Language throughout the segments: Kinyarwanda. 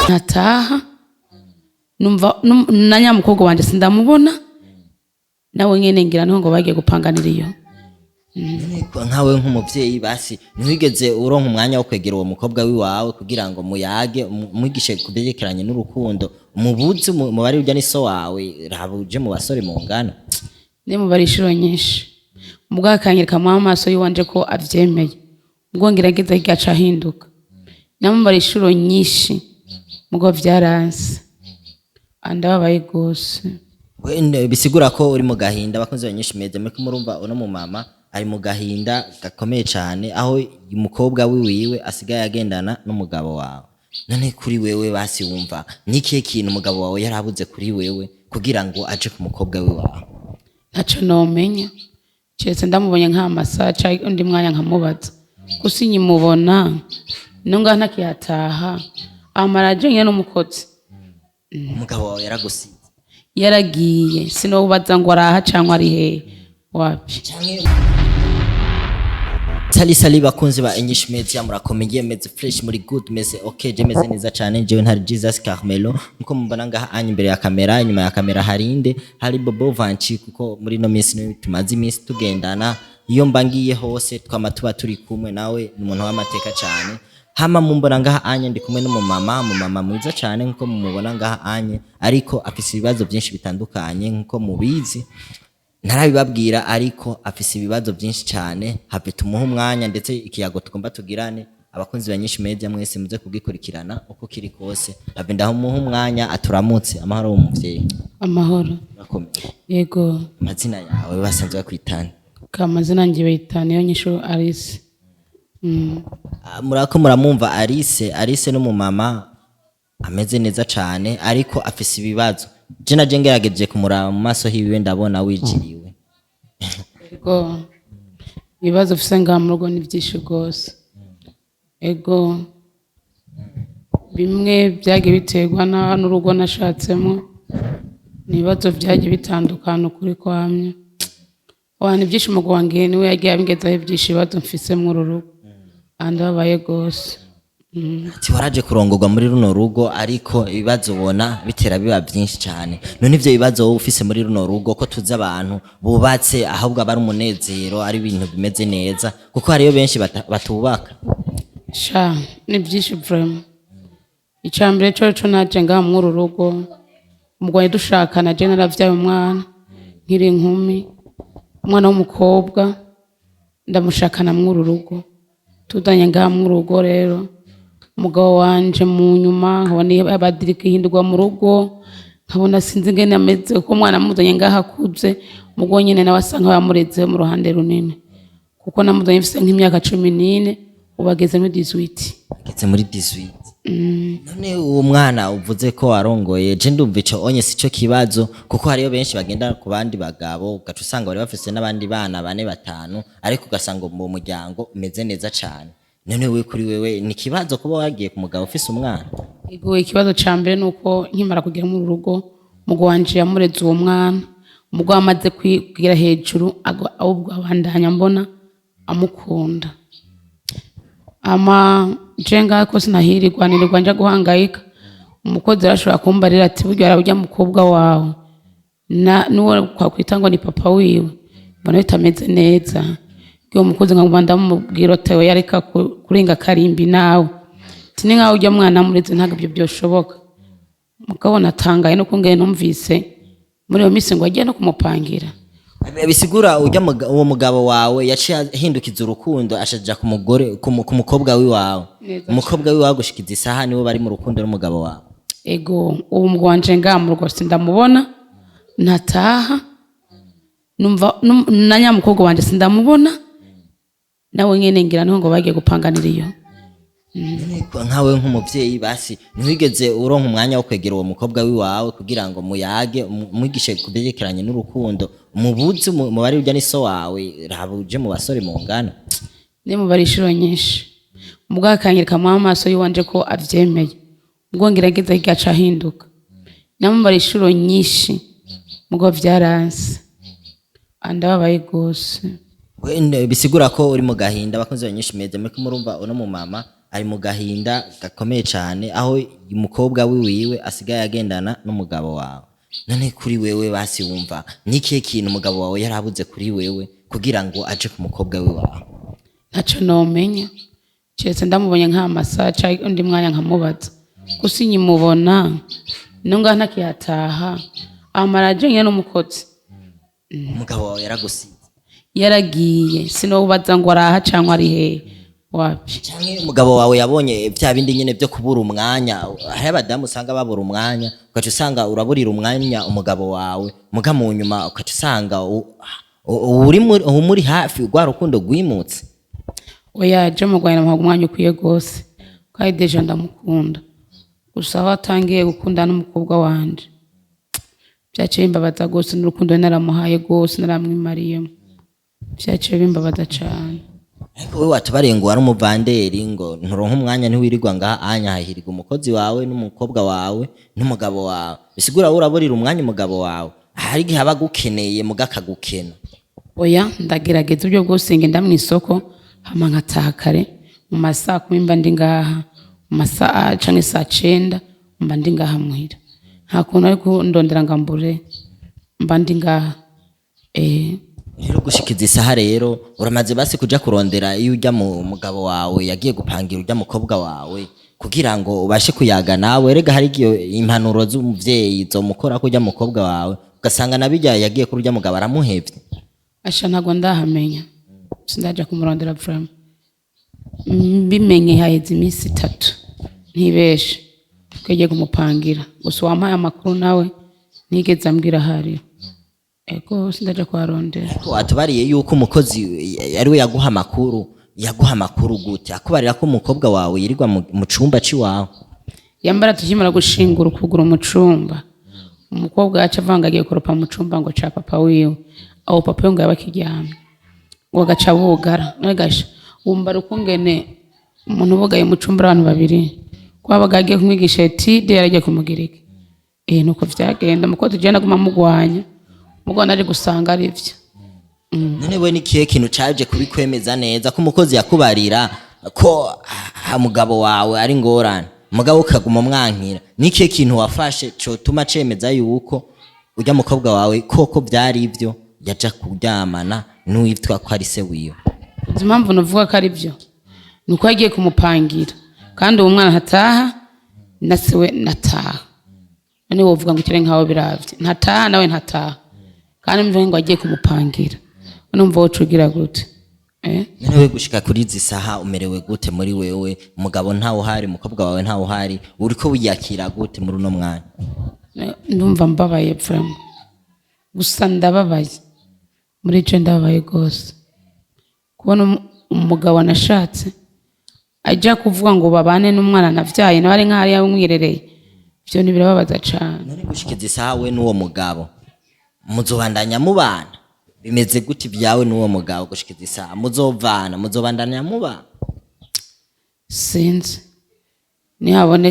ntataha numva na nyamukobwa wanje sindamubona nawe nyene ngira ngo bagiye gupanganira iyo nkawe nk'umuvyeyi basi ntiwigeze uronka umwanya wo kwegera uwo mukobwa wiwawe kugira ngo muyage mwigishe kuderekeranye n'urukundo umubuzi mu bari urya niso wawe rabuje mu basore mu ngana ne mu bari inshuro nyinshi mugakanyirika mu amaso yiwanje ko avyemeye ubwo ngirageza igaca ahinduka namwe bari inshuro nyinshi mugo vyaranse andababaye gose bisigura ko uri mu gahinda bakunze nyinshi meze muri kumurumva uno mu mama ari mu gahinda gakomeye cyane aho umukobwa wiwiwe asigaye agendana n'umugabo wawe none kuri wewe basi wumva nikiye kintu umugabo wawe yarabuze kuri wewe kugira ngo aje ku mukobwa wiwawe ntaco nomenya cyese ndamubonye nk'amasaca undi mwanya nkamubaza gusinyi mubona nunga ntakiyataha amaraje nyene n'umukozi umugabo wawe yaragusize yaragiye sinobubaza ngo araha cyangwa ari he wapi Sali bakunzi ba English Media murakomeye meze fresh muri good meze okay je meze neza cyane jewe ntari Jesus Carmelo nko mubona ngaha anye imbere ya kamera inyuma ya kamera harinde hari Bobo Vanchi kuko muri no minsi tumaze iminsi tugendana iyo mbangiye hose twama tuba turi kumwe nawe umuntu w'amateka cyane hama mumbona ngaha anye ndi kumwe n'umumama mwiza cyane nko mumubona ngaha anye ariko afise ibibazo byinshi bitandukanye nko mubizi ntarabibabwira ariko afise ibibazo byinshi cyane have tumuha umwanya ndetse ikiyago tugomba tugirane abakunzi ba Nyinshi Media mwese muze kugikurikirana uko kiri kose have ndaho muha umwanya aturamutse amahoro w'umuvyeyi amahoro yego amazina yawe basanzwe bakwitana kamazina ngiye bayitana yo nyishu Alice murako muramumva Alice n'umumama ameze neza cyane ariko afise ibibazo jena ngerageje kumuraba mu maso hiwe ndabona wijiriwe ego ibibazo ufise ngaha mu rugo ni byinshi rwose ego bimwe byagiye biterwa n'urugo nashatsemo ni ibibazo byagiye bitandukana ukuri kwamye wana ibyishimo gwangiye niwe yagiye abingezaho ibyinshi ibibazo mfise mu rugo andababaye gose waraje kurongorwa muri runo rugo ariko ibibazo ubona bitera biba byinshi cyane none ivyo bibazo wowe ufise muri runo rugo ko tuzi abantu bubatse ahubwo abari umunezero ari ibintu bimeze neza kuko hariyo benshi batubaka sha ni byinshi vraiment icambere cyo naje ngaha mu rugo umugwaye dushakana je naravyaye umwana nkiri inkumi umwana w'umukobwa ndamushakana mu rugo tudanye ngaha mu rugo rero umugabo wanje mu nyuma nkabona abadirika hindurwa mu rugo nkabona sinzi ngene ameze ko umwana muzanye ngaha akuze mugo nyene nawe asanga bamureze mu ruhande runini kuko namuzanye mfise nk'imyaka 14 ubageze muri 18 ageze muri 18 none uwo mwana uvuze ko warongoye je ndumva ico onye sico kibazo kuko hariyo benshi bagenda ku bandi bagabo ugaca usanga bari bafise n'abandi bana 4-5 ariko ugasanga mu muryango umeze neza cyane none we kuri wewe ni kibazo kuba wagiye ku mugabo ufise umwana ego ikibazo cambere nuko nkimara kugira mu rugo mugo wanje yamureze uwo mwana mugo amaze kwigira hejuru ahubwo abandanya mbona amukunda ama jenga ko sinahirirwa nirirwa nja guhangayika umukozi arashobora kumbarira ati buryo arabujya mukobwa wawe nuwo kwakwita ngo ni papa wiwe mbona bitameze neza iyo mukozi ngamba mubwira tewe yareka kurenga karimbi nawe tini nkaho ujya mwana mureze ntago byo byoshoboka mukabona tangaye no kungene numvise muri iyo minsi ngo agiye no kumupangira bisigura ujya uwo mugabo wawe yaciye hindukiza urukundo ashaja ku mugore ku mukobwa wiwawe umukobwa wiwawe gushikiza isaha niwe bari mu rukundo n'umugabo wawe ego uwo mugwanje ngamu rwose ndamubona ntataha numva na nyamukobwa wanje sindamubona nawe nyene ngira ngo bagiye gupanganira iyo nkawe nk'umuvyeyi basi ntiwigeze uronka umwanya wo kwegera uwo mukobwa wiwawe kugira ngo muyage mwigishe kuderekeranye n'urukundo umubuzi mu bari urya niso wawe rabuje mu basore mu ngana ne mu bari inshuro nyinshi mugakanyirika mu amaso yiwanje ko avyemeye ubwo ngirageza igaca ahinduka namwe bari inshuro nyinshi mugo vyaranse andababaye gose bisigura ko uri mu gahinda bakunze Nyinshi Media muri kumurumva uno mu mama ari mu gahinda gakomeye cyane aho umukobwa wiwe asigaye agendana n'umugabo wawe. None kuri wewe basi wumva nikihe kintu umugabo wawe yarabuze kuri wewe kugira ngo aje ku mukobwa wawe? Ntaco nomenya cyese ndamubonye nk'amasaha undi mwanya nkamubaza gusa nyimubona nunga ntakiyataha amaraje nyene n'umukozi. Umugabo wawe yaragusize? Yaragiye sinobubaza ngo araha cyangwa ari he wapi. Cyangwa umugabo wawe yabonye bya bindi nyene byo kubura umwanya. Hari abadamu usanga babura umwanya ugaca usanga uraburira umwanya umugabo wawe muga mu nyuma ugaca usanga muri hafi rwa rukundo rwimutse. Oya je mugwana mu mwanya ukwiye gose kandi deja ndamukunda gusa aho atangiye gukunda n'umukobwa wanje byaciye bimbabaza gose n'urukundo naramuhaye gose naramwimariyemo byaciye bimbabaza cyane. Ariko wewe watubariye ngo wari umuvanderi ngo nturonka umwanya ntiwirirwa ngaha anyahahirwa umukozi wawe n'umukobwa wawe n'umugabo wawe bisigura uraburira umwanya umugabo wawe hari igihe aba gukeneye mugakagukena. Oya ndagerageza ibyo bwose ngenda mu isoko hama nkataha kare mu masaha 10 mba ndi ngaha mu masaha canke saa 9 mba ndi ngaha muhira nta kuntu ariko ndondera ngambure mba ndi ngaha. Rero gushikiza isaha rero uramaze basi kuja kurondera iyo ujya mu mugabo wawe yagiye gupangira ujya mukobwa wawe kugira ngo ubashe kuyaga nawe. Rega hari igihe impanuro z'umuvyeyi zo mukora ko ujya mukobwa wawe ugasanga nabijya yagiye kuri ujya mugabo aramuhevye. Asha ntago ndahamenya sindaja kumurondera from bimenye haheze iminsi 3 ntibeshe twagiye kumupangira gusa wampaye amakuru nawe nigeze ambwira hari ego sindaja kwarondera. Watubariye yuko umukozi ariwe yaguha amakuru gute akubarira ko umukobwa wawe yirirwa mu cumba ciwawe? Yambara tukimara gushingura ukuguru mu cumba umukobwa yaca avanga agiye koropa mu cumba ngo ca papa wiwe aho papa ngo yabakiryamye ngo gaca bugara nagasha wumva rukungene umuntu bugaye mu cumba abantu babiri kwabaga agiye kumwigisha etide yaragiye kumugirika nuko vyagenda muko tujana guma mugwanya mugo naje gusanga ari vyo. None we nikihe kintu caje kubikwemeza neza ko umukozi yakubarira ko umugabo wawe ari ngorane umugabo ukaguma mwankira nikihe kintu wafashe cyo tuma cemeza yuko ujya mukobwa wawe koko byari ivyo yaja kuryamana n'uwitwa ko ari se wiwe? Impamvu nuvuga ko ari byo nuko yagiye kumupangira kandi uwo mwana hataha na siwe nataha. None wovuga ngo kire nkaho biravye ntataha nawe ntataha kandi mvuye ngo agiye kumupangira numva wocugira gute? None we gushika kuri izi saha umerewe gute muri wewe? Umugabo ntawo hari umukobwa wawe ntawo hari uriko wiyakira gute muri uno mwanya? Ndumva mbabaye vraiment gusa ndababaye muri je ndababaye gose kubona umugabo nashatse ajya kuvuga ngo babane n'umwana navyaye nawe ari nk'ari yamwirereye byo nibirababaza cyane. None gushikiza isaha we n'uwo mugabo muzobandanya mubana bimeze gute byawe n'uwo mugabo gushikiza isaha muzobandanya mubana? Sinzi nihabone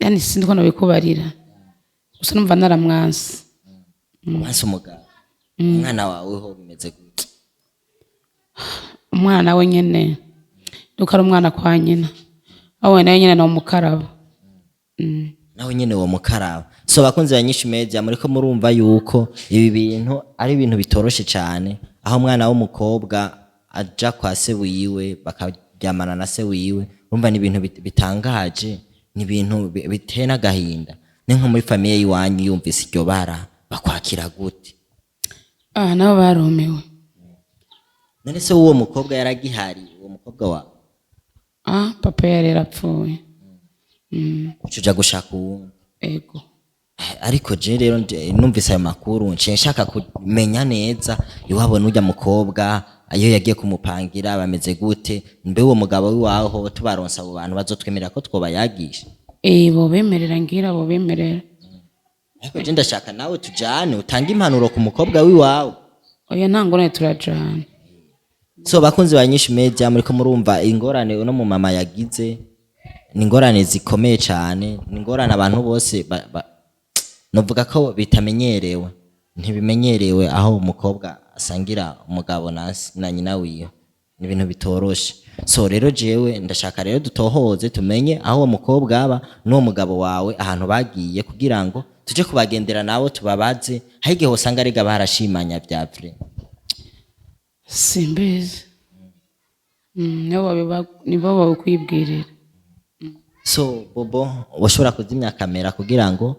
yani sinzi ko nabikubarira gusa numva naramwansi. Mwansi umugabo umwana wawe ho bimeze gute? Umwana we nyene dukara umwana kwa nyina aho nawe nyene no mukaraba nawe nyene wo mukaraba. So bakunze banyinshi media muriko murumva yuko ibi bintu ari ibintu bitoroshe cyane aho umwana w'umukobwa aja kwa se wiwe bakaryamana na se wiwe urumva ni ibintu bitangaje ni ibintu bitena gahinda. Ni nko muri famille yiwanyu yumvise iryo bara bakwakira gute? Nabo baromewe. None se uwo mukobwa yaragihari uwo mukobwa wa papa yari yarapfuye. Ucuja gushaka uwo? Ego. Ariko je rero numvise ayo makuru nshaka kumenya neza iwabo n'ujya mukobwa ayo yagiye kumupangira bameze gute mbe uwo mugabo wiwaho tubaronsa abo bantu bazotwemerera ko twobayagisha? Bo bemerera ngira bo bemerera. Ariko je ndashaka nawe tujane utanga impanuro ku mukobwa wiwawe. Oya ntangorane turajana. So bakunzi banyinshi media muriko murumva ingorane uno mu mama yagize ni ingorane zikomeye cyane ni ingorane abantu bose novuga ko bitamenyerewe ntibimenyerewe aho umukobwa asangira umugabo na nyina wiwe ni ibintu bitoroshe. So rero jewe ndashaka rero dutohoze tumenye aho uwo mukobwa aba n'uwo mugabo wawe ahantu bagiye kugira ngo tuje kubagendera nabo tubabaze haigihe usanga arega barashimanya bya vrai. simbizi nibo babikwibwirira. So Bobo washobora kuzimya kamera kugira ngo